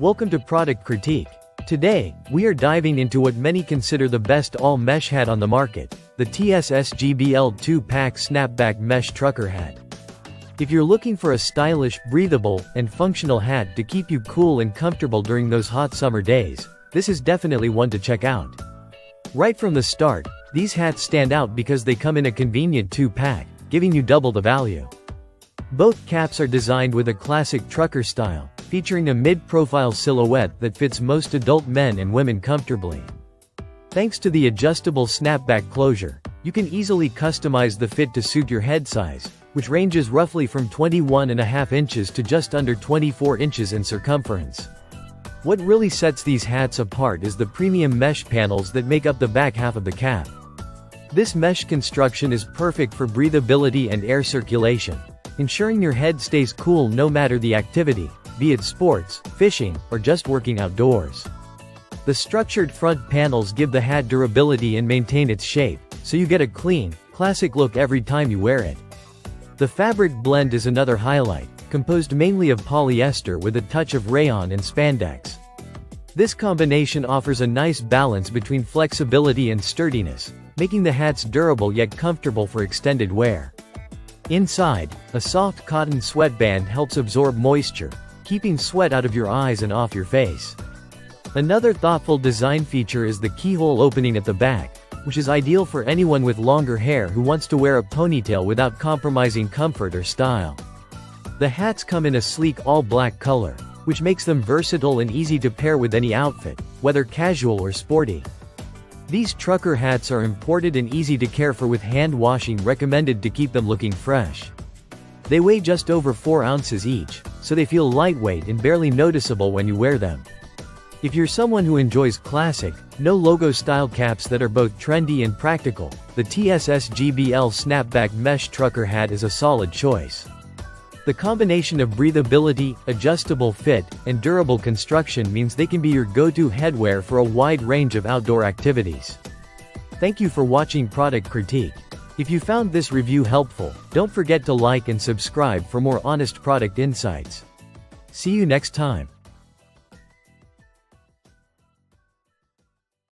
Welcome to Product Critique. Today, we are diving into what many consider the best all-mesh hat on the market, the TSSGBL 2-pack Snapback Mesh Trucker Hat. If you're looking for a stylish, breathable, and functional hat to keep you cool and comfortable during those hot summer days, this is definitely one to check out. Right from the start, these hats stand out because they come in a convenient 2-pack, giving you double the value. Both caps are designed with a classic trucker style, featuring a mid-profile silhouette that fits most adult men and women comfortably. Thanks to the adjustable snapback closure, you can easily customize the fit to suit your head size, which ranges roughly from 21.5 inches to just under 24 inches in circumference. What really sets these hats apart is the premium mesh panels that make up the back half of the cap. This mesh construction is perfect for breathability and air circulation, ensuring your head stays cool no matter the activity, be it sports, fishing, or just working outdoors. The structured front panels give the hat durability and maintain its shape, so you get a clean, classic look every time you wear it. The fabric blend is another highlight, composed mainly of polyester with a touch of rayon and spandex. This combination offers a nice balance between flexibility and sturdiness, making the hats durable yet comfortable for extended wear. Inside, a soft cotton sweatband helps absorb moisture, keeping sweat out of your eyes and off your face. Another thoughtful design feature is the keyhole opening at the back, which is ideal for anyone with longer hair who wants to wear a ponytail without compromising comfort or style. The hats come in a sleek all-black color, which makes them versatile and easy to pair with any outfit, whether casual or sporty. These trucker hats are imported and easy to care for with hand washing recommended to keep them looking fresh. They weigh just over 4 ounces each, so they feel lightweight and barely noticeable when you wear them. If you're someone who enjoys classic, no-logo style caps that are both trendy and practical, the TSSGBL Snapback Mesh Trucker Hat is a solid choice. The combination of breathability, adjustable fit, and durable construction means they can be your go-to headwear for a wide range of outdoor activities. Thank you for watching Product Critique. If you found this review helpful, don't forget to like and subscribe for more honest product insights. See you next time.